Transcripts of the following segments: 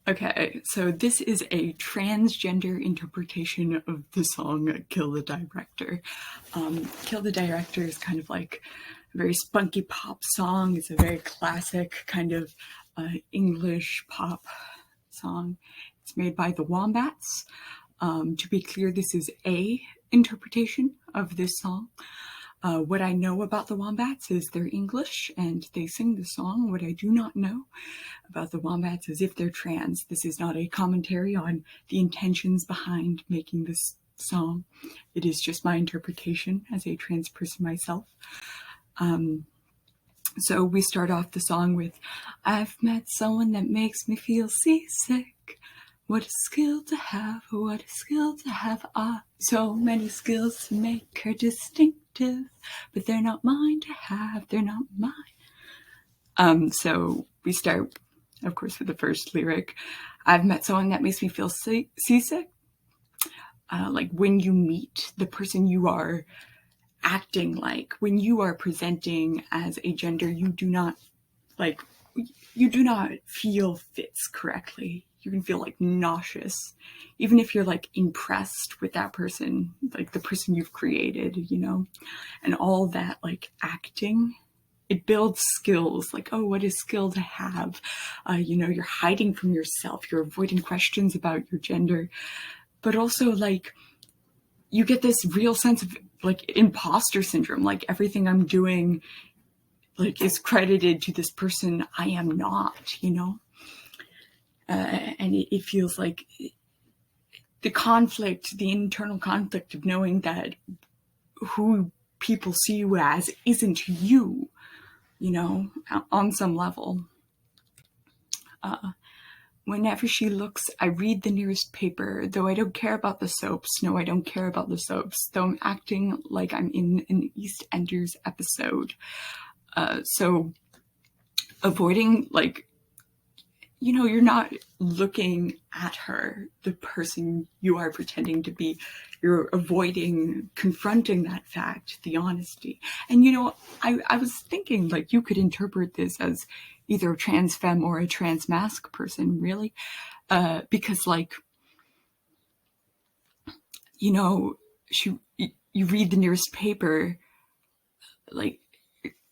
Okay, so this is a transgender interpretation of the song Kill the Director. Kill the Director is kind of like a very spunky pop song. It's a very classic kind of English pop song. It's made by the Wombats. To be clear, this is a interpretation of this song. What I know about the Wombats is they're English and they sing the song. What I do not know about the Wombats is if they're trans. This is not a commentary on the intentions behind making this song. It is just my interpretation as a trans person myself. So we start off the song with, I've met someone that makes me feel seasick. What a skill to have, what a skill to have. Ah, so many skills to make her distinctive, but they're not mine to have, they're not mine. So we start, of course, with the first lyric. I've met someone that makes me feel seasick. Like when you meet the person you are acting like, when you are presenting as a gender you do not feel fits correctly. You can feel like nauseous, even if you're like impressed with that person, like the person you've created, you know, and all that like acting. It builds skills, like, oh, what a skill to have. You know, you're hiding from yourself, you're avoiding questions about your gender, but also like you get this real sense of like imposter syndrome, like everything I'm doing like is credited to this person I am not, you know. And it feels like the conflict, the internal conflict of knowing that who people see you as isn't you, you know, on some level. Whenever she looks, I read the nearest paper, though I don't care about the soaps. No, I don't care about the soaps, though I'm acting like I'm in an EastEnders episode. So avoiding, like, you know, you're not looking at her, the person you are pretending to be. You're avoiding confronting that fact, the honesty. And, you know, I was thinking, like, you could interpret this as either a trans femme or a trans masc person, really. Because, like, you know, you read the nearest paper, like,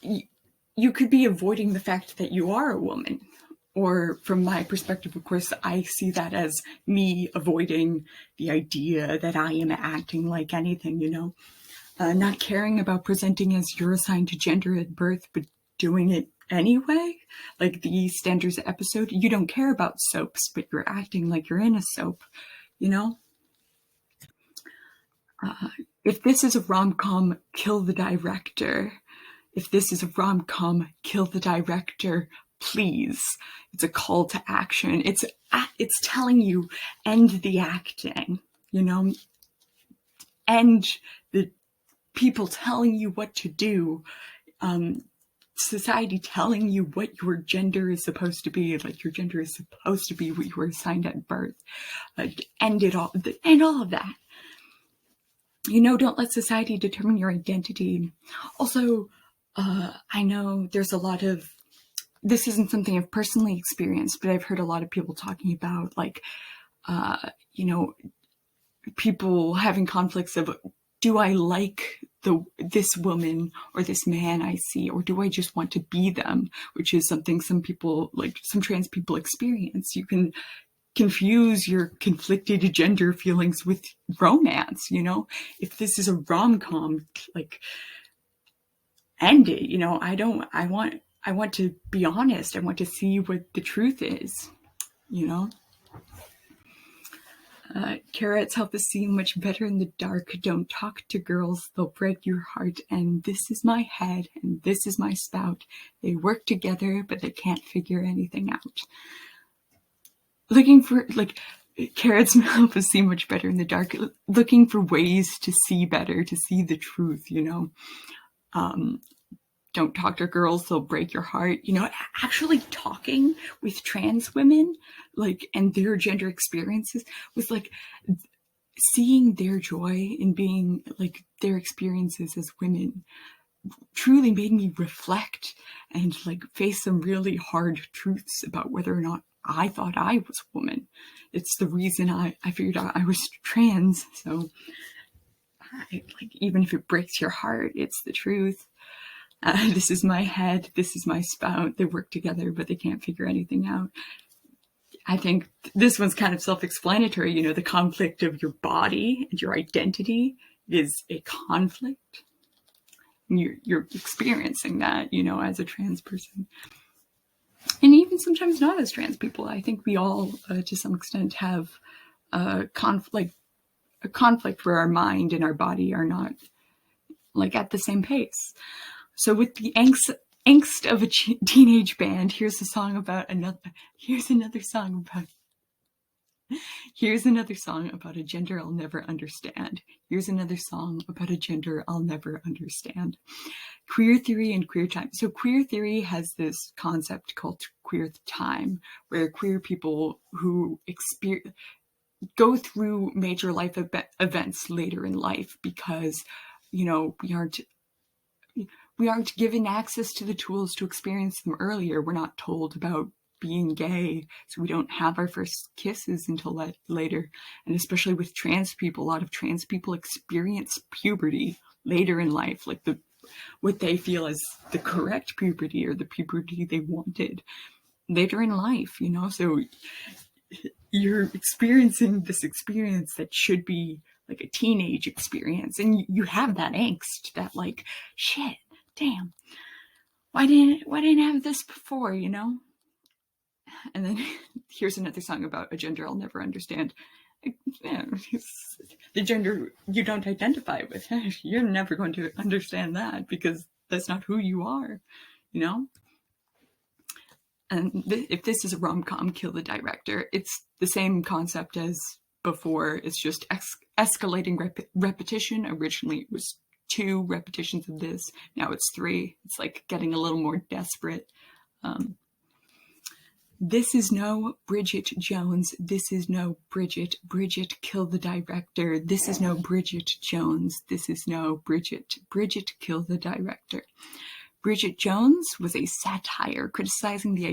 you could be avoiding the fact that you are a woman. Or from my perspective, of course, I see that as me avoiding the idea that I am acting like anything, you know, not caring about presenting as you're assigned to gender at birth, but doing it anyway. Like the EastEnders episode, you don't care about soaps, but you're acting like you're in a soap, you know? If this is a rom-com, kill the director. If this is a rom-com, kill the director, please. It's a call to action. It's telling you, end the acting, you know, end the people telling you what to do, society telling you what your gender is supposed to be, like your gender is supposed to be what you were assigned at birth. End it all, end all of that. You know, don't let society determine your identity. Also, I know there's a lot of, this isn't something I've personally experienced, but I've heard a lot of people talking about, like, you know, people having conflicts of, do I like this woman or this man I see, or do I just want to be them? Which is something some people, like some trans people, experience. You can confuse your conflicted gender feelings with romance, you know? If this is a rom-com, like, end it, you know? I want to be honest. I want to see what the truth is, you know? Carrots help us see much better in the dark. Don't talk to girls, they'll break your heart. And this is my head, and this is my spout. They work together, but they can't figure anything out. Looking for, like, carrots help us see much better in the dark. Looking for ways to see better, to see the truth, you know? Don't talk to girls, they'll break your heart. You know, actually talking with trans women, like, and their gender experiences was like seeing their joy in being, like, their experiences as women truly made me reflect and, like, face some really hard truths about whether or not I thought I was a woman. It's the reason I figured out I was trans. So even if it breaks your heart, it's the truth. This is my head, this is my spout. They work together, but they can't figure anything out. I think this one's kind of self-explanatory. The conflict of your body and your identity is a conflict. And you're experiencing that, as a trans person. And even sometimes not as trans people. I think we all, to some extent, have a conflict where our mind and our body are not at the same pace. So with the angst of a teenage band, here's another song about a gender I'll never understand. Here's another song about a gender I'll never understand. Queer theory and queer time. So queer theory has this concept called queer time, where queer people who go through major life events later in life because, we aren't given access to the tools to experience them earlier. We're not told about being gay, so we don't have our first kisses until later. And especially with trans people, a lot of trans people experience puberty later in life, what they feel as the correct puberty or the puberty they wanted later in life, So you're experiencing this experience that should be like a teenage experience, and you have that angst, that shit, damn, why didn't I have this before, And then here's another song about a gender I'll never understand. The gender you don't identify with. You're never going to understand that because that's not who you are, And if this is a rom-com, kill the director. It's the same concept as before. It's just escalating repetition. Originally, it was 2 repetitions of this. Now it's 3. It's getting a little more desperate. This is no Bridget Jones. This is no Bridget. Bridget, kill the director. This is no Bridget Jones. This is no Bridget. Bridget, kill the director. Bridget Jones was a satire criticizing the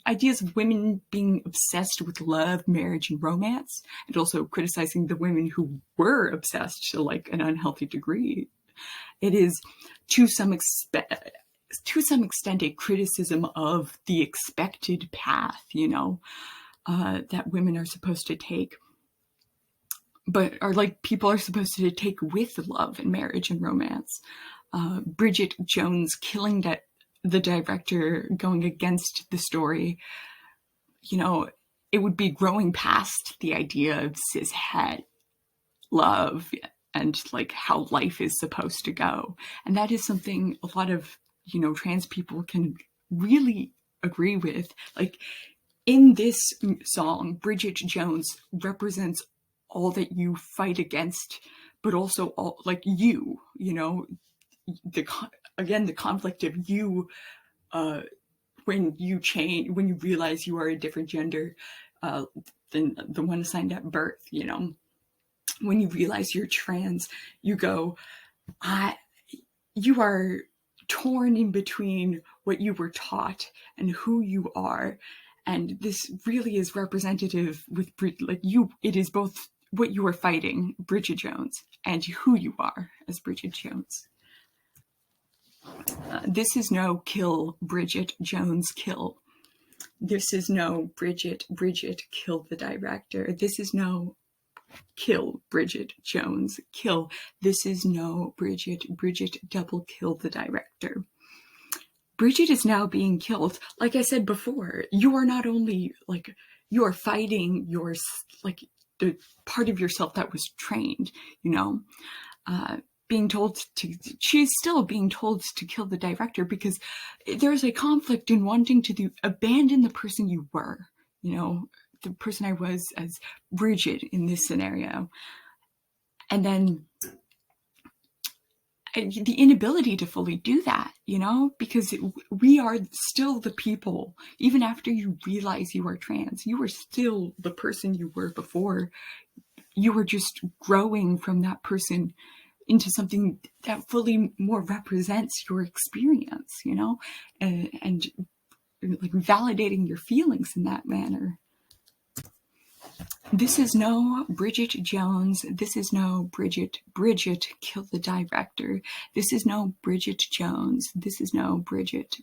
ideas of women being obsessed with love, marriage, and romance, and also criticizing the women who were obsessed to an unhealthy degree. It is to some extent a criticism of the expected path, that women are supposed to take, but are people are supposed to take with love and marriage and romance. Bridget Jones killing the director, going against the story, it would be growing past the idea of cishet love and how life is supposed to go. And that is something a lot of, trans people can really agree with. In this song, Bridget Jones represents all that you fight against, but also all the conflict of you when you realize you are a different gender than the one assigned at birth. When you realize you're trans, you go, you are torn in between what you were taught and who you are. And this really is representative with it is both what you are fighting, Bridget Jones, and who you are as Bridget Jones. This is no kill Bridget Jones, kill. This is no Bridget, kill the director. This is no kill Bridget Jones, kill. This is no Bridget, double kill the director. Bridget is now being killed. Like I said before, you are not only you are fighting your the part of yourself that was trained, being told she's still being told to kill the director because there's a conflict in wanting to abandon the person you were, the person I was as Bridget in this scenario. And then the inability to fully do that, because we are still the people, even after you realize you are trans, you are still the person you were before. You are just growing from that person into something that fully more represents your experience, and like validating your feelings in that manner. This is no Bridget Jones. This is no Bridget kill the director. This is no Bridget Jones. This is no Bridget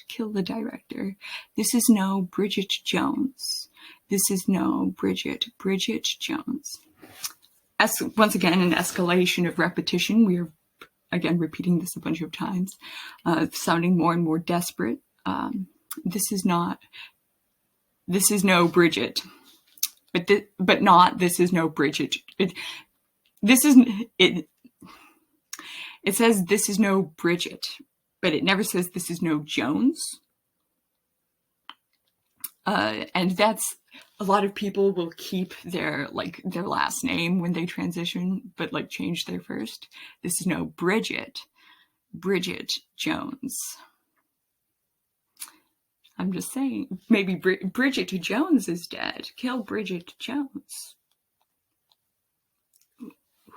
kill the director. This is no Bridget Jones. This is no Bridget Jones. Once again, an escalation of repetition. We are again repeating this a bunch of times, sounding more and more desperate. This is no Bridget. But not, this is no Bridget. It says this is no Bridget, but it never says this is no Jones. And that's, a lot of people will keep their last name when they transition, but like change their first. This is no Bridget Jones. I'm just saying, maybe Bridget Jones is dead. Kill Bridget Jones.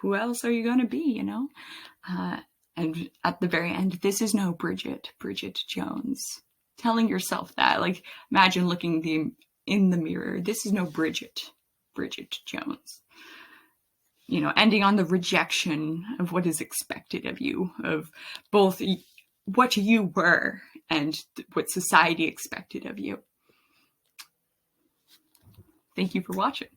Who else are you going to be, you know? And at the very end, this is no Bridget Jones. Telling yourself that, like, imagine looking in the mirror. This is no Bridget Jones. You know, ending on the rejection of what is expected of you, of both what you were and what society expected of you. Thank you for watching.